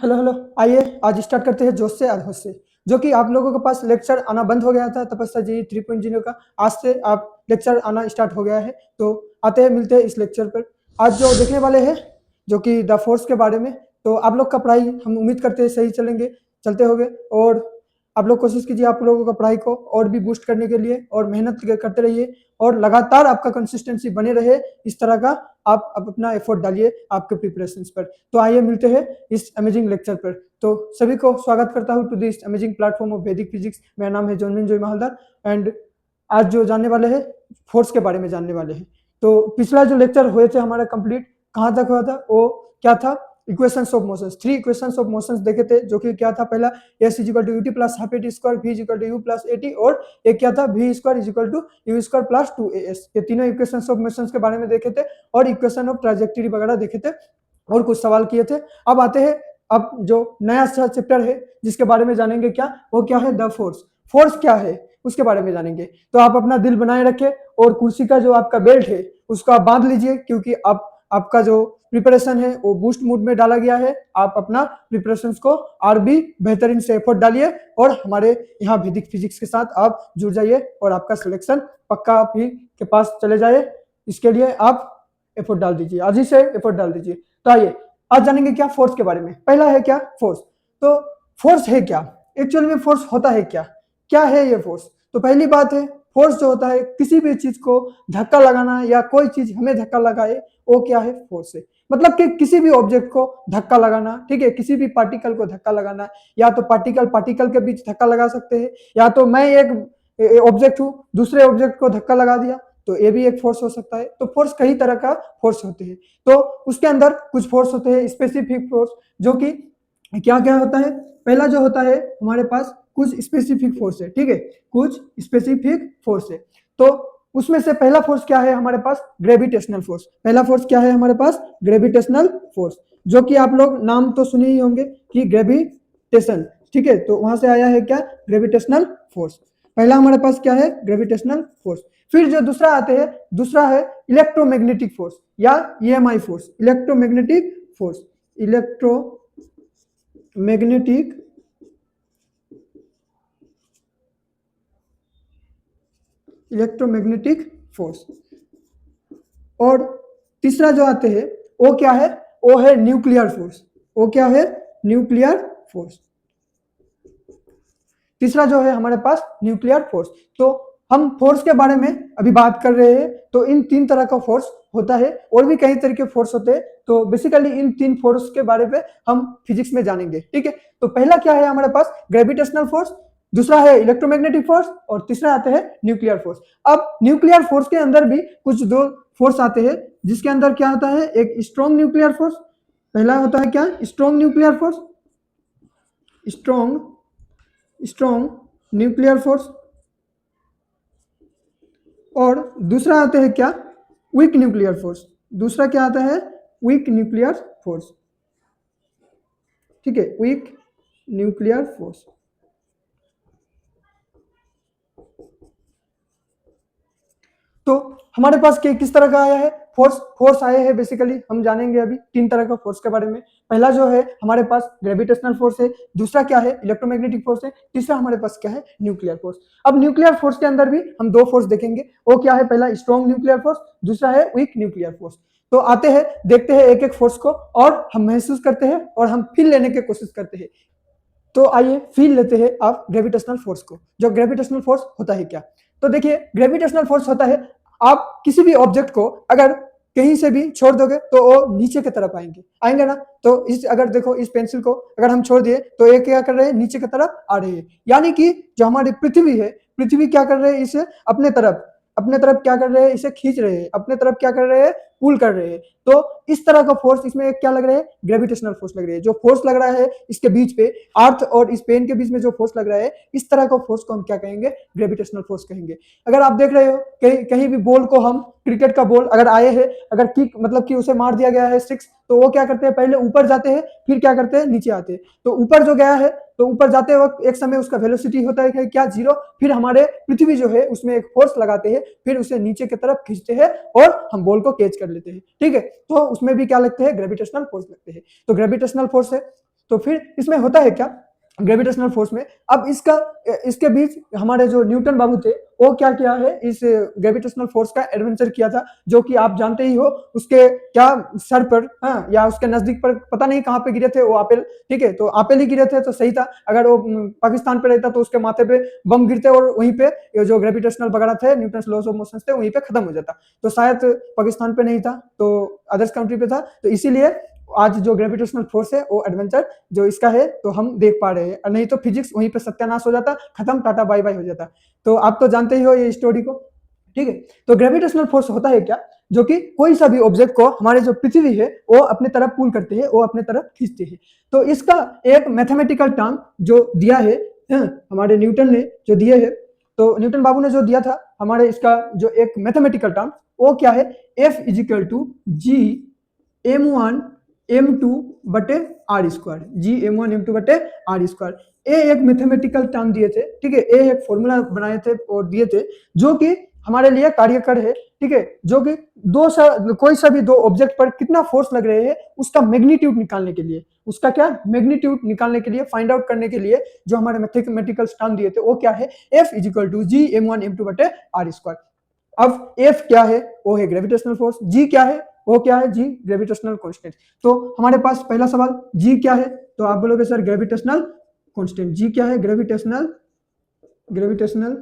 Hello hello. आइए आज start करते हैं जोश से अधोश से। जो कि आप लोगों के पास लेक्चर आना बंद हो गया था तपस्या जी 3.0 का। आज से आप लेक्चर आना स्टार्ट हो गया है, तो आते हैं मिलते हैं इस लेक्चर पर। आज जो देखने वाले हैं जो कि द फोर्स के बारे में, तो आप लोग का पढ़ाई हम उम्मीद करते हैं सही चलते होंगे। और आप लोग कोशिश कीजिए आप लोगों का पढ़ाई को और भी बूस्ट करने के लिए, और मेहनत करते रहिए और लगातार आपका कंसिस्टेंसी बने रहे। इस तरह का आप अपना एफर्ट डालिए आपके प्रिपरेशंस पर। तो आइए मिलते हैं इस अमेजिंग लेक्चर पर। तो सभी को स्वागत करता हूं to this amazing platform of Vedic physics. मेरा नाम है जॉनविन जोई महालदार एंड आज जो जानने वाले हैं फोर्स के बारे में जानने वाले हैं। तो पिछला जो लेक्चर हुए थे हमारा कंप्लीट कहाँ तक हुआ था, वो क्या था, equations of motions, 3 equations of motions देखे थे। जो कि क्या था, पहला s equal to ut plus half at square, v equal to u plus at, और एक क्या था v square equal to u square plus 2as। ये तीनों इक्वेशंस ऑफ मोशंस के बारे में देखे थे और इक्वेशन ऑफ ट्राजेक्टरी वगैरह देखे थे और कुछ सवाल किए थे। अब आते हैं अब जो नया चैप्टर है जिसके बारे में जानेंगे, क्या वो क्या है, द फोर्स। फोर्स क्या है उसके बारे में जानेंगे। तो आप अपना दिल बनाए रखें और कुर्सी का जो आपका बेल्ट है उसको आप बांध लीजिए, क्योंकि आपका जो प्रिपरेशन है वो बूस्ट मूड में डाला गया है। आप अपना प्रिपरेशन को और भी बेहतरीन से एफर्ट डालिए और हमारे यहाँ वैदिक फिजिक्स के साथ आप जुड़ जाइए और आपका सिलेक्शन पक्का भी के पास चले जाए। इसके लिए आप एफर्ट डाल दीजिए, आज ही से एफर्ट डाल दीजिए। तो आइए आज जानेंगे क्या, फोर्स के बारे में। पहला है क्या, फोर्स। तो फोर्स है क्या, एक्चुअल में फोर्स होता है क्या, क्या है ये फोर्स। तो पहली बात है, फोर्स जो होता है किसी भी चीज को धक्का लगाना या कोई चीज हमें धक्का लगाए, वो क्या है, फोर्स है। मतलब कि किसी भी ऑब्जेक्ट को धक्का लगाना, ठीक है, किसी भी पार्टिकल को धक्का लगाना, या तो पार्टिकल पार्टिकल के बीच धक्का लगा सकते हैं, या तो मैं एक ऑब्जेक्ट हूं दूसरे ऑब्जेक्ट को धक्का लगा दिया, तो ये भी एक फोर्स हो सकता है। तो फोर्स कई तरह का फोर्स होते हैं। तो उसके अंदर कुछ फोर्स होते हैं स्पेसिफिक फोर्स, जो कि क्या क्या होता है। पहला जो होता है हमारे पास कुछ स्पेसिफिक फोर्स है, ठीक है, कुछ स्पेसिफिक फोर्स है। तो उसमें से पहला फोर्स क्या है हमारे पास, ग्रेविटेशनल फोर्स। पहला फोर्स क्या है हमारे पास, ग्रेविटेशनल फोर्स, जो कि आप लोग नाम तो सुने ही होंगे कि ग्रेविटेशन, ठीक है, तो वहां से आया है क्या, ग्रेविटेशनल फोर्स। पहला हमारे पास क्या है, ग्रेविटेशनल फोर्स। फिर जो दूसरा आते हैं, दूसरा है इलेक्ट्रोमैग्नेटिक फोर्स या EMI force, electromagnetic force, electromagnetic electromagnetic force. और तीसरा जो आते हैं वो क्या है, वो है न्यूक्लियर फोर्स। वो क्या है, न्यूक्लियर फोर्स। तीसरा जो है हमारे पास न्यूक्लियर फोर्स। तो हम फोर्स के बारे में अभी बात कर रहे हैं, तो इन तीन तरह का फोर्स होता है, और भी कई तरह के फोर्स होते हैं। तो बेसिकली इन तीन फोर्स के बारे में हम फिजिक्स में जानेंगे, ठीक है। तो पहला क्या है हमारे पास, ग्रेविटेशनल फोर्स, दूसरा है इलेक्ट्रोमैग्नेटिक फोर्स, और तीसरा आते हैं न्यूक्लियर फोर्स। अब न्यूक्लियर फोर्स के अंदर भी कुछ दो फोर्स आते हैं, जिसके अंदर क्या होता है, एक स्ट्रॉन्ग न्यूक्लियर फोर्स। पहला होता है क्या, strong nuclear force, strong nuclear force. और दूसरा आते हैं क्या, वीक न्यूक्लियर फोर्स। दूसरा क्या आता है, वीक न्यूक्लियर फोर्स, ठीक है, वीक न्यूक्लियर फोर्स। तो हमारे पास किस तरह का आया है फोर्स आए हैं, बेसिकली हम जानेंगे अभी तीन तरह का फोर्स के बारे में। पहला जो है हमारे पास ग्रेविटेशनल फोर्स है, दूसरा क्या है, इलेक्ट्रोमैग्नेटिक फोर्स है, तीसरा हमारे पास क्या है, न्यूक्लियर फोर्स। अब न्यूक्लियर फोर्स के अंदर भी हम दो फोर्स देखेंगे, वो क्या है, पहला स्ट्रॉन्ग न्यूक्लियर फोर्स, दूसरा है वीक न्यूक्लियर फोर्स। तो आते हैं देखते हैं एक एक फोर्स को, और हम महसूस करते हैं और हम फील लेने की कोशिश करते हैं। तो आइए फील लेते हैं आप ग्रेविटेशनल फोर्स को। जो ग्रेविटेशनल फोर्स होता है क्या, तो देखिए ग्रेविटेशनल फोर्स होता है, आप किसी भी ऑब्जेक्ट को अगर कहीं से भी छोड़ दोगे तो वो नीचे की तरफ आएंगे ना। तो इस अगर देखो इस पेंसिल को अगर हम छोड़ दिए तो ये क्या कर रहे हैं, नीचे की तरफ आ रही है। यानी कि जो हमारी पृथ्वी है, पृथ्वी क्या कर रहे हैं, इसे अपने तरफ क्या कर रहे हैं, इसे खींच रहे हैं, अपने तरफ क्या कर रहे हैं, पुल कर रहे हैं। तो इस तरह का फोर्स इसमें क्या लग रहा है, ग्रेविटेशनल फोर्स लग रही है। जो फोर्स लग रहा है इसके बीच पे, अर्थ और इस पेन के बीच में जो फोर्स लग रहा है, इस तरह का फोर्स को हम क्या कहेंगे, ग्रेविटेशनल फोर्स कहेंगे। अगर आप देख रहे हो कहीं भी बॉल को, हम क्रिकेट का बॉल अगर आए हैं, अगर किक मतलब कि उसे मार दिया गया है सिक्स, तो वो क्या करते हैं, पहले ऊपर जाते हैं, फिर क्या करते हैं, नीचे आते हैं। तो ऊपर जो गया है, तो ऊपर जाते वक्त एक समय उसका वेलोसिटी होता है क्या, 0। फिर हमारे पृथ्वी जो है उसमें एक फोर्स लगाते हैं, फिर उसे नीचे की तरफ खींचते हैं और हम बॉल को कैच कर लेते हैं, ठीक है। तो उसमें भी क्या लगते हैं, ग्रेविटेशनल फोर्स लगते हैं। तो ग्रेविटेशनल फोर्स है। तो फिर इसमें होता है क्या ग्रेविटेशनल फोर्स में, अब इसके बीच हमारे जो न्यूटन बाबू थे वो क्या किया है, इस ग्रेविटेशनल फोर्स का एडवेंचर किया था, जो कि आप जानते ही हो उसके क्या सर पर, हाँ, या उसके नजदीक पर, पता नहीं कहाँ पे गिरे थे वो एप्पल, ठीक है, तो एप्पल ही गिरे थे तो सही था। अगर वो पाकिस्तान पे रहता तो उसके माथे पे बम गिरते और वहीं पे ये जो ग्रेविटेशनल वगैरह थे, न्यूटन लॉज ऑफ मोशन थे, वहीं पे खत्म हो जाता। तो शायद पाकिस्तान पे नहीं था, तो अदर्स कंट्री पे था, तो इसीलिए आज जो ग्रेविटेशनल फोर्स है वो एडवेंचर जो इसका है तो हम देख पा रहे हैं, नहीं तो फिजिक्स वहीं पे सत्यानाश हो जाता, खत्म, टाटा बाय बाय हो जाता। तो आप तो जानते ही हो ये स्टोरी को, ठीक है। तो ग्रेविटेशनल फोर्स होता है क्या, जो कि कोई सा भी ऑब्जेक्ट को हमारे जो पृथ्वी है वो अपने तरफ पुल करते हैं, वो अपने तरफ खींचते हैं। तो इसका एक मैथमेटिकल टर्म जो दिया है, हमारे न्यूटन ने जो दिए है, तो न्यूटन बाबू ने जो दिया था हमारे, इसका जो एक मैथमेटिकल टर्म वो क्या है, F is equal to ji m1 m2 बटे are square, ji m1 m2 बटे आर स्क्वायर। ए एक मैथमेटिकल टर्म दिए थे, ठीक है, ए एक फॉर्मूला बनाए थे और दिए थे जो कि हमारे लिए कार्यकर है, ठीक है, जो कि कोई सा भी दो ऑब्जेक्ट पर कितना फोर्स लग रहे हैं उसका मैग्नीट्यूड निकालने के लिए, उसका क्या मैग्नीट्यूड निकालने के लिए, फाइंड आउट करने के लिए जो हमारे मैथमेटिकल टर्म दिए थे वो क्या है, F is equal to ji m1 m2 बटे आर स्क्वायर। अब F क्या है, वो है ग्रेविटेशनल फोर्स, G क्या है, वो क्या है, जी ग्रेविटेशनल कांस्टेंट। तो हमारे पास पहला सवाल जी क्या है, तो आप बोलोगे सर ग्रेविटेशनल कांस्टेंट, जी क्या है, ग्रेविटेशनल ग्रेविटेशनल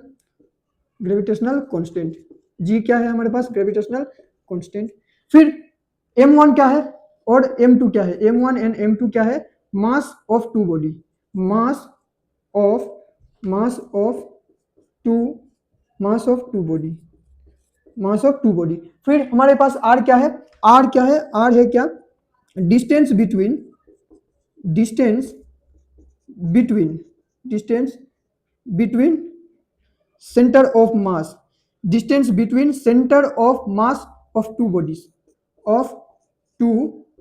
ग्रेविटेशनल कांस्टेंट, जी क्या है हमारे पास, ग्रेविटेशनल कांस्टेंट। फिर m1 क्या है और m2 क्या है, m1 एंड m2 क्या है, mass of two body, mass of two body, mass of two body. फिर हमारे पास आर क्या है, आर क्या है, आर है क्या, distance between centre of mass, distance between centre of mass of two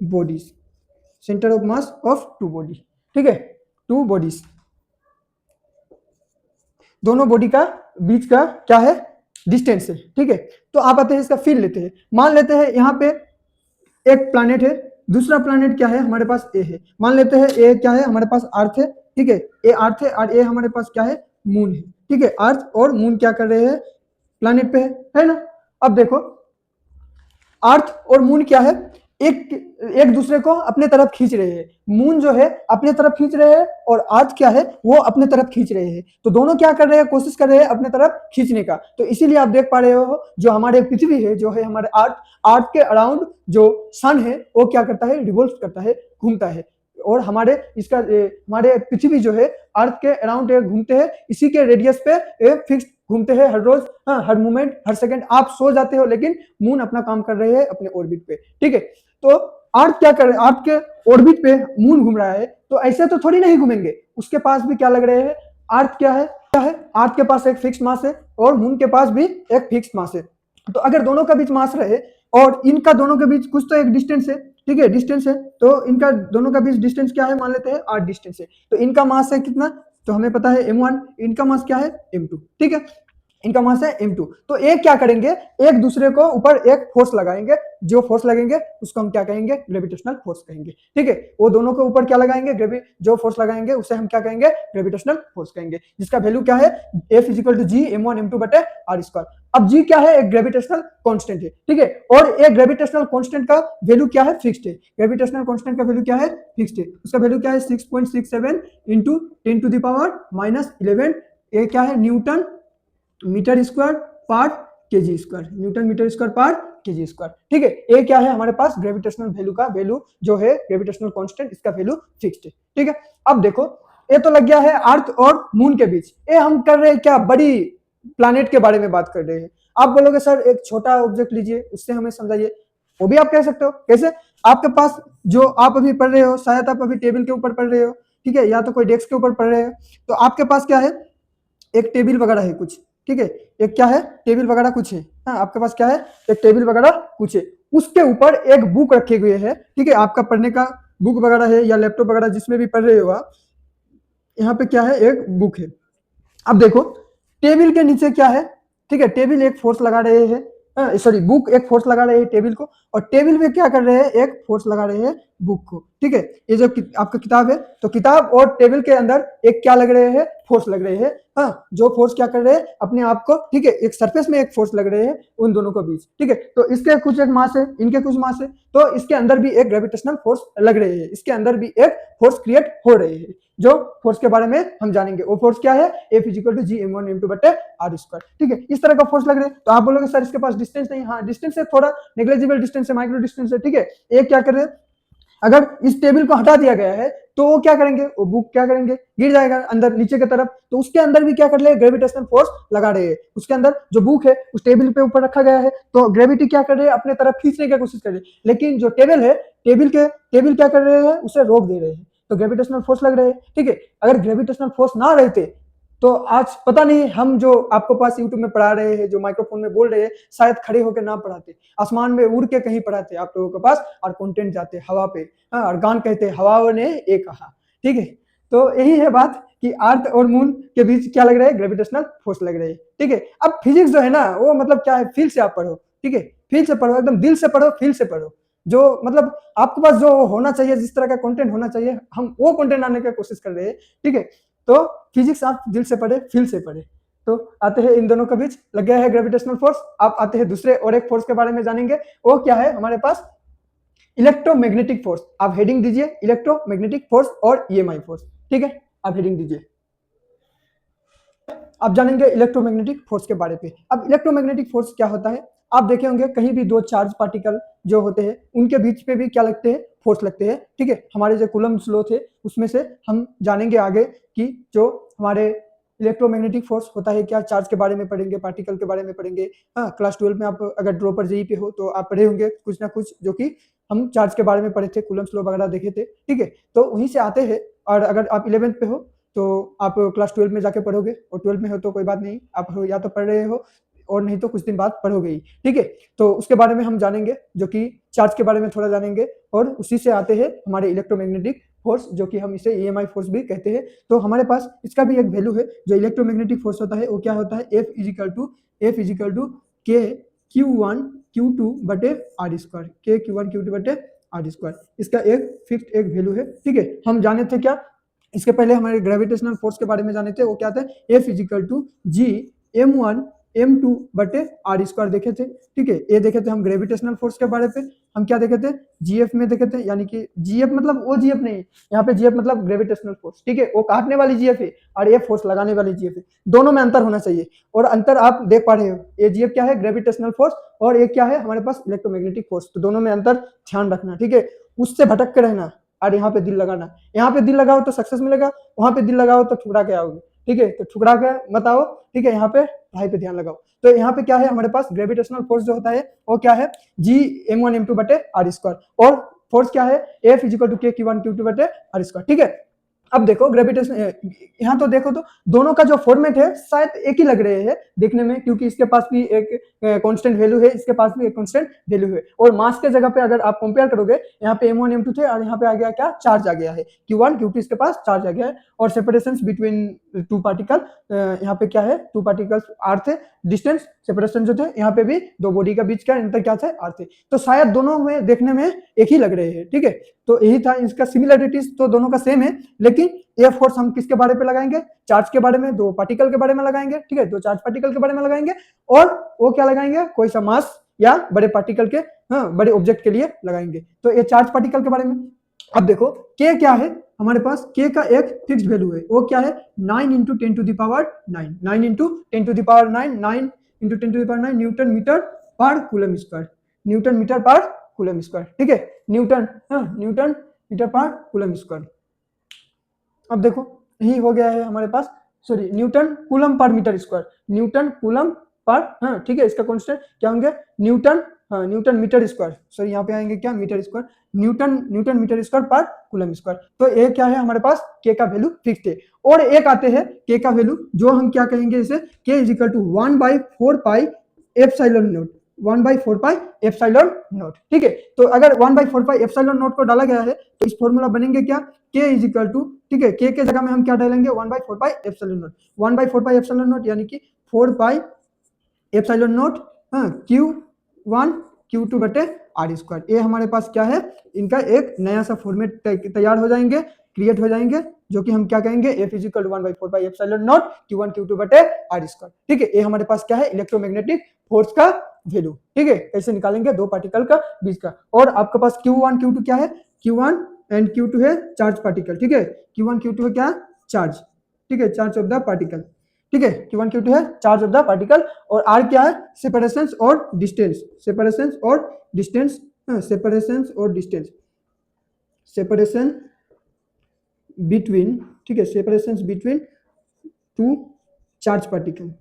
bodies, centre of mass of two body, ठीक है, टू बॉडीज, दोनों बॉडी का बीच का क्या है, डिस्टेंस है, ठीक है। तो आप आते हैं इसका फील लेते हैं, मान लेते हैं यहाँ पे एक प्लैनेट है, दूसरा प्लैनेट क्या है हमारे पास ए है, मान लेते हैं ए क्या है हमारे पास, अर्थ है, ठीक है, ए अर्थ है और ए हमारे पास क्या है, मून है, ठीक है। अर्थ और मून क्या कर रहे हैं, प्लैनेट पे है ना। अब देखो अर्थ और मून क्या है, एक दूसरे को अपने तरफ खींच रहे हैं, मून जो है अपने तरफ खींच रहे हैं और अर्थ क्या है वो अपने तरफ खींच रहे हैं, तो दोनों क्या कर रहे हैं, कोशिश कर रहे हैं अपने तरफ खींचने का। तो इसीलिए आप देख पा रहे हो जो हमारे पृथ्वी है, जो है हमारे अर्थ के अराउंड जो सन है वो क्या करता है, रिवॉल्व करता है, घूमता है, और हमारे पृथ्वी जो है अर्थ के अराउंड घूमते हैं, इसी के रेडियस पे फिक्स घूमते हैं हर रोज, हाँ, हर मोमेंट, हर सेकंड। आप सो जाते हो लेकिन मून अपना काम कर रहे हैं अपने ऑर्बिट पे, ठीक है। तो अर्थ क्या कर रहे हैं, अर्थ के ऑर्बिट पे मून घूम रहा है, तो ऐसे तो थोड़ी नहीं घूमेंगे, उसके पास भी क्या लग रहे हैं, अर्थ क्या है, अर्थ के पास एक फिक्स मास है और मून के पास भी एक फिक्स मास है। तो अगर दोनों का बीच मास रहे और इनका दोनों के बीच कुछ तो एक डिस्टेंस है, ठीक है, डिस्टेंस है, तो इनका दोनों का बीच डिस्टेंस क्या है, मान लेते हैं r डिस्टेंस है, तो इनका मास है कितना, तो हमें पता है m1, इनका मास क्या है m2, ठीक है, इनका मास है m2। तो एक क्या करेंगे, एक दूसरे को ऊपर एक फोर्स लगाएंगे, जो फोर्स लगेंगे उसको हम क्या कहेंगे, ग्रेविटेशनल फोर्स कहेंगे, ठीक है। वो दोनों के ऊपर क्या लगाएंगे, जो फोर्स लगाएंगे उसे हम क्या कहेंगे, ग्रेविटेशनल फोर्स कहेंगे, जिसका वैल्यू क्या है, F is equal to ji m1 m2 बटे आर स्क्वायर। अब जी क्या है, एक ग्रेविटेशनल कांस्टेंट है, ठीक है, और एक ग्रेविटेशनल कांस्टेंट का वैल्यू क्या है, फिक्स्ड है, ग्रेविटेशनल कांस्टेंट का वैल्यू क्या है, फिक्स्ड है, उसका वैल्यू क्या है 6.67 इंटू 10 टू द पावर -11, ये क्या है, न्यूटन मीटर स्क्वायर पर KG square, newton metre square पर केजी स्क्वायर, ठीक है। ये क्या है हमारे पास, ग्रेविटेशनल वैल्यू का वैल्यू जो है ग्रेविटेशनल कांस्टेंट, इसका वैल्यू फिक्स्ड है, ठीक है। अब देखो ये तो लग गया है अर्थ और मून के बीच, ये हम कर रहे हैं क्या, बड़ी प्लैनेट के बारे में बात कर रहे हैं। आप बोलोगे सर एक छोटा ऑब्जेक्ट लीजिए उससे हमें समझाइए, वो भी आप कह सकते हो, कैसे, आपके पास जो आप अभी पढ़ रहे हो, शायद आप अभी टेबल के ऊपर पढ़ रहे हो, ठीक है, या तो कोई डेस्क के ऊपर पढ़ रहे हो, तो आपके पास क्या है, एक टेबल वगैरह है कुछ, ठीक है, एक क्या है, टेबल वगैरह कुछ है, हाँ, आपके पास क्या है, एक टेबल वगैरह कुछ है, उसके ऊपर एक बुक रखे हुए है, ठीक है, आपका पढ़ने का बुक वगैरह है या लैपटॉप वगैरह जिसमें भी पढ़ रहे हो आप, यहाँ पे क्या है, एक बुक है। अब देखो टेबल के नीचे क्या है, ठीक है, टेबल एक फोर्स लगा रहे हैं, सॉरी बुक एक फोर्स लगा रहे हैं टेबल को, और टेबल पे क्या कर रहे हैं, एक फोर्स लगा रहे हैं बुक को, ठीक है। ये जो आपका किताब है, तो किताब और टेबल के अंदर एक क्या लग रहे हैं, फोर्स लग रहे हैं। हाँ, जो फोर्स क्या कर रहे हैं, अपने आप को, ठीक है, एक सरफेस में एक फोर्स लग रहे हैं उन दोनों के बीच, ठीक है। तो इसके कुछ एक मास है, इनके कुछ मास है, तो इसके अंदर भी एक ग्रेविटेशनल फोर्स लग रहे हैं, इसके अंदर भी एक फोर्स क्रिएट हो रहे हैं। जो फोर्स के बारे में हम जानेंगे, वो फोर्स क्या है, F equal to G m1m2/r², ठीक है। इस तरह का फोर्स लग रहे हैं। तो आप बोलोगे सर इसके पास डिस्टेंस नहीं, हाँ डिस्टेंस है, थोड़ा नेग्लिजिबल डिस्टेंस है, माइक्रो डिस्टेंस है, ठीक है। एक क्या कर रहे हैं, अगर इस टेबल को हटा दिया गया है तो वो क्या करेंगे, वो बुक क्या करेंगे, गिर जाएगा अंदर नीचे की तरफ। तो उसके अंदर भी क्या कर रहे हैं, ग्रेविटेशनल फोर्स लगा रहे हैं। उसके अंदर जो बुक है उस टेबल पे ऊपर रखा गया है, तो ग्रेविटी क्या कर रहे हैं, अपने तरफ खींचने की कोशिश कर रहे हैं। लेकिन जो टेबल है, टेबल क्या कर रहे हैं, उसे रोक दे रहे हैं। तो ग्रेविटेशनल फोर्स लग रहे हैं, ठीक है। अगर ग्रेविटेशनल फोर्स ना रहते तो आज पता नहीं हम जो आपको पास यूट्यूब में पढ़ा रहे हैं, जो माइक्रोफोन में बोल रहे हैं, शायद खड़े होकर ना पढ़ाते, आसमान में उड़ के कहीं पढ़ाते आप लोगों के पास, और कंटेंट जाते हवा पे। हाँ, और गान कहते हवा ने ये कहा, ठीक है। तो यही है बात कि अर्थ और मून के बीच क्या लग रहा है, ग्रेविटेशनल फोर्स लग रहे हैं, ठीक है। अब फिजिक्स जो है ना, वो मतलब क्या है, फील से आप पढ़ो, ठीक है। फील से पढ़ो, एकदम दिल से पढ़ो, फील से पढ़ो। जो मतलब आपके पास जो होना चाहिए, जिस तरह का कंटेंट होना चाहिए, हम वो कंटेंट आने की कोशिश कर रहे हैं, ठीक है। तो फिजिक्स आप दिल से पढ़े, फील से पढ़े। तो आते हैं इन दोनों के बीच लग गया है ग्रेविटेशनल फोर्स। आप आते हैं दूसरे और एक फोर्स के बारे में जानेंगे, वो क्या है हमारे पास, इलेक्ट्रोमैग्नेटिक फोर्स। आप हेडिंग दीजिए इलेक्ट्रोमैग्नेटिक फोर्स और ईएमआई फोर्स, ठीक है। आप हेडिंग दीजिए, आप जानेंगे इलेक्ट्रोमैग्नेटिक फोर्स के बारे में। अब इलेक्ट्रोमैग्नेटिक फोर्स क्या होता है, आप देखे होंगे कहीं भी दो चार्ज पार्टिकल जो होते हैं उनके बीच पे भी क्या लगते हैं, फोर्स लगते हैं, ठीक है। हमारे जो कूलम्ब्स लॉ थे उसमें से हम जानेंगे आगे कि जो हमारे इलेक्ट्रोमैग्नेटिक फोर्स होता है क्या, चार्ज के बारे में पढ़ेंगे, पार्टिकल के बारे में पढ़ेंगे। हाँ, क्लास 12 में आप अगर ड्रॉपर जेई पे हो तो आप पढ़े होंगे कुछ ना कुछ, जो कि हम चार्ज के बारे में पढ़े थे, कूलम्ब्स लॉ वगैरह देखे थे, ठीक है। तो वहीं से आते हैं। और अगर आप 11th पे हो तो आप क्लास 12 में जाके पढ़ोगे, और 12 में हो तो कोई बात नहीं, आप या तो पढ़ रहे हो और नहीं तो कुछ दिन बाद पढ़ोगे ही, ठीक है। तो उसके बारे में हम जानेंगे, जो कि चार्ज के बारे में थोड़ा जानेंगे। और उसी से आते हैं हमारे इलेक्ट्रोमैग्नेटिक फोर्स, जो कि हम इसे ईएमआई फोर्स भी कहते हैं। तो हमारे पास इसका भी एक वैल्यू है, जो इलेक्ट्रोमैग्नेटिक फोर्स होता है वो क्या होता है, F is equal to K Q1 Q2/r², के Q1 Q2/r²। इसका एक फिक्स्ड एक वैल्यू है, ठीक है। हम जाने थे क्या, इसके पहले हमारे ग्रेविटेशनल फोर्स के बारे में जाने थे, वो क्या थे, F is equal to G m1m2/r² देखे थे, ठीक है। ये देखे थे हम ग्रेविटेशनल फोर्स के बारे पे। हम क्या देखे थे, GF में देखे थे, यानी कि GF मतलब वो GF नहीं, यहाँ पे GF मतलब ग्रेविटेशनल फोर्स, ठीक है। वो काटने वाली GF है और ये फोर्स लगाने वाली GF है, दोनों में अंतर होना चाहिए। और अंतर आप देख पा रहे हो, ये GF क्या है, ग्रेविटेशनल फोर्स, और ये क्या है हमारे पास, इलेक्ट्रोमैग्नेटिक फोर्स। तो दोनों में अंतर ध्यान रखना, ठीक है। उससे भटक के रहना और यहाँ पे दिल लगाना। यहाँ पे दिल लगाओ तो सक्सेस मिलेगा, वहां पे दिल लगाओ तो ठुकरा के आओगे, ठीक है। तो ठुकरा के मत आओ, ठीक है। यहाँ पे पढ़ाई पे ध्यान लगाओ। तो यहाँ पे क्या है हमारे पास, ग्रेविटेशनल फोर्स जो होता है वो क्या है, G m1m2/r², और फोर्स क्या है, F is equal to K Q1 Q2/r², ठीक है। अब देखो ग्रेविटेशन, यहाँ तो देखो तो दोनों का जो फॉर्मेट है शायद एक ही लग रहे हैं देखने में, क्योंकि इसके पास भी एक कांस्टेंट वैल्यू है, इसके पास भी एक कांस्टेंट वैल्यू है। और मास के जगह पे अगर आप कंपेयर करोगे, यहाँ पे m1 m2 थे और यहाँ पे आ गया क्या, चार्ज आ गया है, Q1 Q2 इसके पास चार्ज आ गया है। और सेपरेशन बिटवीन टू पार्टिकल, यहाँ पे क्या है, टू पार्टिकल्स आर थे, डिस्टेंस सेपरेशन जो थे, यहाँ पे भी दो बॉडी का बीच का अंतर क्या थे, आर थे। तो शायद दोनों में देखने में एक ही लग रहे हैं, ठीक है। तो यही था इसका सिमिलरिटीज, तो दोनों का सेम है। लेकिन ये फोर्स हम किसके बारे पे लगाएंगे, चार्ज के बारे में, दो पार्टिकल के बारे में लगाएंगे, ठीक है, दो चार्ज पार्टिकल के बारे में लगाएंगे। और वो क्या लगाएंगे, कोई सा मास या बड़े पार्टिकल के, हाँ, बड़े ऑब्जेक्ट के लिए लगाएंगे। तो ये चार्ज पार्टिकल के बारे में। अब देखो के क्या है हमारे पास, के का एक फिक्स्ड वैल्यू है, वो क्या है, 9 × 10⁹ 9 × 10⁹ 9 × 10⁹ newton metre per coulomb square, newton metre per coulomb square, ठीक है। Newton, newton metre per coulomb square. अब देखो यही हो गया है हमारे पास, sorry, newton coulomb per metre square, newton coulomb per, हाँ ठीक है। इसका कांस्टेंट क्या होंगे, न्यूटन, हाँ न्यूटन मीटर स्क्वायर, सॉरी यहाँ पे आएंगे क्या, metre square, newton metre square पर कूलम स्क्वायर। तो ये क्या है हमारे पास, के का वैल्यू फिक्स्ड है। और एक आते हैं के का वैल्यू, जो हम क्या कहेंगे इसे, k is equal to 1/4π epsilon naught, 1/4π epsilon naught, ठीक है। तो अगर 1/4π एप्सिलॉन नॉट को डाला गया है तो इस फॉर्मूला बनेंगे क्या, के इजिकल टू, ठीक है, के जगह में हम क्या डालेंगे, 1/4π एप्सिलॉन नॉट, 1/4π एप्सिलॉन नॉट, यानी कि 4π एप्सिलॉन नॉट, हाँ, Q1 Q2/r², आर स्क्वायर। ये हमारे पास क्या है, इनका एक नया सा फॉर्मेट तैयार हो जाएंगे, क्रिएट हो जाएंगे, जो कि हम क्या कहेंगे, F is equal to 1/4πε0 Q1 Q2 बटे आर स्क्वायर। ठीक है, ये हमारे पास क्या है, इलेक्ट्रोमैग्नेटिक फोर्स का वैल्यू। ठीक है, कैसे निकालेंगे, दो पार्टिकल का बीच का। और आपके पास Q1 Q2 क्या है, Q1 एंड Q2 है चार्ज पार्टिकल। ठीक है, Q1 Q2 है क्या, चार्ज। ठीक है, चार्ज ऑफ द पार्टिकल। ठीक है, Q1 Q2 है चार्ज ऑफ द पार्टिकल। और R क्या है, सेपरेशन और डिस्टेंस, सेपरेशन और डिस्टेंस, सेपरेशन और डिस्टेंस, सेपरेशन बिटवीन, ठीक है, separation between two charge particle,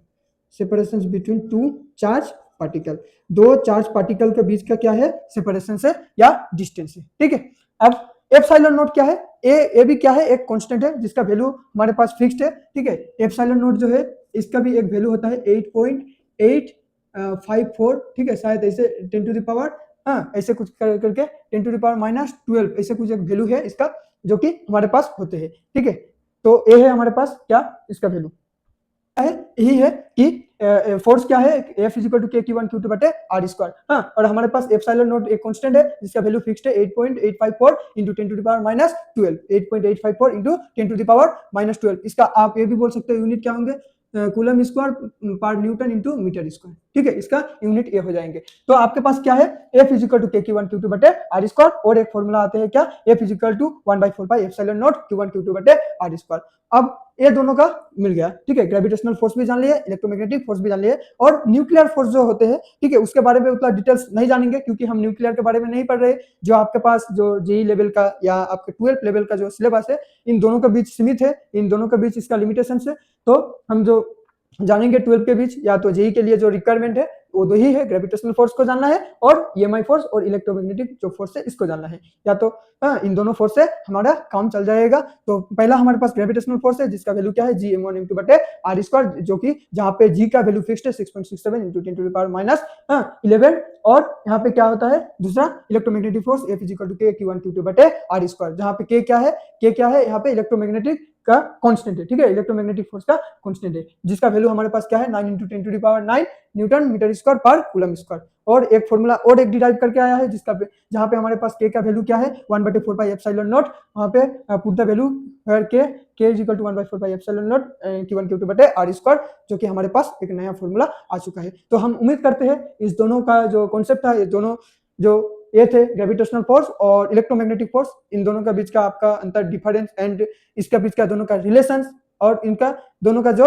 separation between two charge particle, दो चार्ज पार्टिकल के बीच का क्या है, सेपरेशन है या डिस्टेंस है। ठीक है, अब एप्सिलॉन नॉट क्या है, ए भी क्या है, एक कांस्टेंट है जिसका वैल्यू हमारे पास फिक्स्ड है। ठीक है, एप्सिलॉन नॉट जो है इसका भी एक वैल्यू होता है 8.854। ठीक है, शायद ऐसे 10 टू द पावर, हाँ ऐसे कुछ करके 10 टू द पावर -12 ऐसे कुछ एक वैल्यू है इसका, जो कि हमारे पास होते हैं। ठीक है, तो ये है हमारे पास क्या, इसका वैल्यू है, यही है कि फोर्स क्या है, F is equal to K Q1 Q2 बटे आर स्क्वायर। हाँ, और हमारे पास एप्सिलॉन नॉट एक कांस्टेंट है जिसका वैल्यू फिक्स्ड है 8.854 into 10 to the power -12, 8.854 into 10 to the power -12। इसका आप ये भी बोल सकते हो यूनिट क्या होंगे, कूलम स्क्वायर पर न्यूटन इंटू मीटर स्क्वायर। ठीक है, इसका यूनिट ये हो जाएंगे। तो आपके पास क्या है, F is equal to K Q1 Q2 बटे आर स्क्वायर, और एक फॉर्मूला आते हैं क्या, F is equal to 1/4πε0 Q1 Q2 बटे आर स्क्वायर। अब ये दोनों का मिल गया। ठीक है, ग्रेविटेशनल फोर्स भी जान लिए, इलेक्ट्रोमैग्नेटिक फोर्स भी जान लिए, और न्यूक्लियर फोर्स जो होते हैं, ठीक है, उसके बारे में उतना डिटेल्स नहीं जानेंगे क्योंकि हम न्यूक्लियर के बारे में नहीं पढ़ रहे। जो आपके पास जो जेई लेवल का या आपके 12th लेवल का जो सिलेबस है, इन दोनों के बीच सीमित है, इन दोनों के बीच इसका लिमिटेशन है। तो हम जो जानेंगे 12 के बीच, या तो जेई के लिए जो रिक्वायरमेंट है वो दो ही है, ग्रेविटेशनल फोर्स को जानना है और ईएमआई फोर्स और इलेक्ट्रोमैग्नेटिक जो फोर्स है इसको जानना है। या तो इन दोनों फोर्स से हमारा काम चल जाएगा। तो पहला हमारे पास ग्रेविटेशनल फोर्स है जिसका वैल्यू क्या है, Gm1 बटे आर स्क्वायर, जो कि जहां पे जी का वैल्यू फिक्स्ड है 6.67 इंटू 10 टू द पावर -11। और यहाँ पे क्या होता है दूसरा electromagnetic force, F is equal to K Q1 Q2 बटे आर स्क्वायर, जहां पे के क्या है, के क्या है यहाँ पे इलेक्ट्रोमैग्नेटिक का कांस्टेंट है। ठीक है, इलेक्ट्रोमैग्नेटिक फोर्स का कांस्टेंट है जिसका वैल्यू हमारे पास क्या है, 9 into 10 to the power 9 newton metre square पर कूलम स्क्वायर। और एक फॉर्मूला और एक डिराइव करके आया है जिसका जहां पे हमारे पास के का वैल्यू क्या है, 1/4πε0, वहां पे put the value where k is equal to 1/4πε0 Q1 Q2 बटे आर स्क्वायर, जो कि हमारे पास एक नया फॉर्मूला आ चुका है। तो हम उम्मीद करते हैं इस दोनों का जो कॉन्सेप्ट था, ये दोनों जो ये थे ग्रेविटेशनल फोर्स और इलेक्ट्रोमैग्नेटिक फोर्स, इन दोनों का बीच का आपका अंतर, डिफरेंस एंड इसका बीच का दोनों का रिलेशन, और इनका दोनों का जो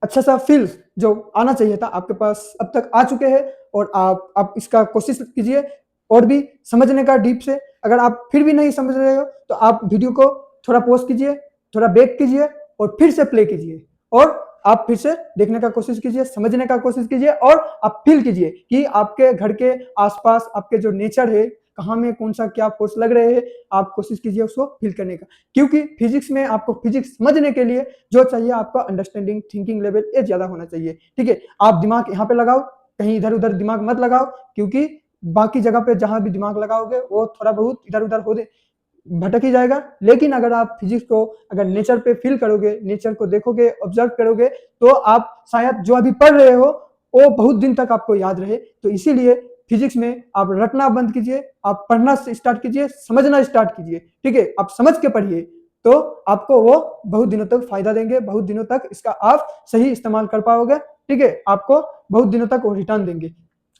अच्छा सा फील जो आना चाहिए था आपके पास अब तक आ चुके हैं। और आप इसका कोशिश कीजिए और भी समझने का डीप से। अगर आप फिर भी नहीं समझ रहे हो तो आप वीडियो को थोड़ा पॉज कीजिए, थोड़ा बैक कीजिए और फिर से प्ले कीजिए, और आप फिर से देखने का कोशिश कीजिए, समझने का कोशिश कीजिए, और आप फील कीजिए कि आपके घर के आसपास आपके जो नेचर है, कहाँ में कौन सा क्या फोर्स लग रहे हैं, आप कोशिश कीजिए उसको फील करने का। क्योंकि फिजिक्स में आपको फिजिक्स समझने के लिए जो चाहिए, आपका अंडरस्टैंडिंग, थिंकिंग लेवल ये ज्यादा होना चाहिए। ठीक है, आप दिमाग यहाँ पे लगाओ, कहीं इधर उधर दिमाग मत लगाओ, क्योंकि बाकी जगह पे जहां भी दिमाग लगाओगे वो थोड़ा बहुत इधर उधर हो भटक ही जाएगा। लेकिन अगर आप फिजिक्स को अगर नेचर पे फील करोगे, नेचर को देखोगे, ऑब्जर्व करोगे, तो आप शायद जो अभी पढ़ रहे हो वो बहुत दिन तक आपको याद रहे। तो इसीलिए फिजिक्स में आप रटना बंद कीजिए, आप पढ़ना स्टार्ट कीजिए, समझना स्टार्ट कीजिए। ठीक है, आप समझ के पढ़िए तो आपको वो बहुत दिनों तक फायदा देंगे, बहुत दिनों तक इसका आप सही इस्तेमाल कर पाओगे। ठीक है, आपको बहुत दिनों तक वो रिटर्न देंगे।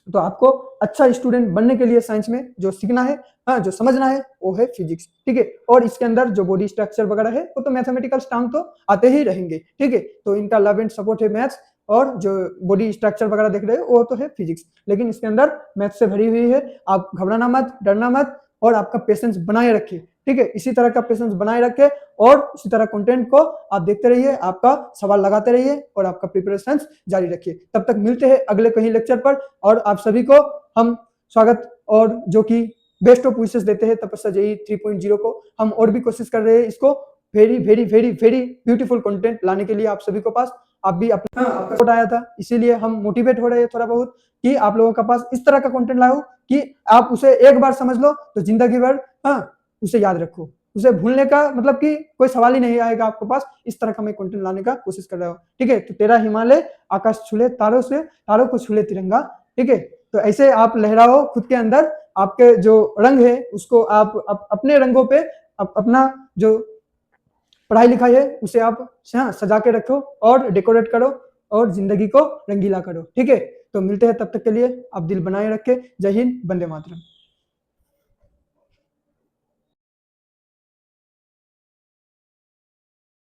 तो आपको अच्छा स्टूडेंट बनने के लिए साइंस में जो सीखना है, जो समझना है, वो है फिजिक्स। ठीक है, और इसके अंदर जो बॉडी स्ट्रक्चर वगैरह है वो तो मैथमेटिकल टर्म तो आते ही रहेंगे। ठीक है, तो इनका लव एंड सपोर्ट है मैथ्स, और जो बॉडी स्ट्रक्चर वगैरह देख रहे हो वो तो है फिजिक्स, लेकिन इसके अंदर मैथ्स से भरी हुई है। आप घबराना मत, डरना मत, और आपका पेशेंस बनाए रखिए। ठीक है, इसी तरह का पेशेंस बनाए रखे और इसी तरह कंटेंट को आप देखते रहिए, आपका सवाल लगाते रहिए और आपका प्रिपरेशन जारी रखिए। तब तक मिलते हैं अगले कहीं लेक्चर पर, और आप सभी को हम स्वागत और जो कि बेस्ट ऑफ विशेस देते हैं तपस्या जेई 3.0 को। हम और भी कोशिश कर रहे हैं इसको very very very very beautiful content लाने के लिए आप सभी को पास। आप भी अपना आपका सपोर्ट आया था, इसीलिए हम मोटिवेट हो रहे हैं थोड़ा बहुत कि आप लोगों के पास इस तरह का कंटेंट लाऊं कि आप उसे एक बार समझ लो तो जिंदगी भर उसे याद रखो, उसे भूलने का मतलब कि कोई सवाल ही नहीं आएगा आपके पास। इस तरह का मैं कंटेंट लाने का कोशिश कर रहा हूँ। ठीक है, तो तेरा हिमालय आकाश छूले तारों से, तारों को छूले तिरंगा। ठीक है, तो ऐसे आप लहराओ खुद के अंदर, आपके जो रंग है उसको आप अपने रंगों पे अपना जो पढ़ाई लिखाई है उसे आप सजा के रखो और डेकोरेट करो और जिंदगी को रंगीला करो। ठीक है, तो मिलते हैं, तब तक के लिए आप दिल बनाए रखें। जय हिंद, वंदे मातरम।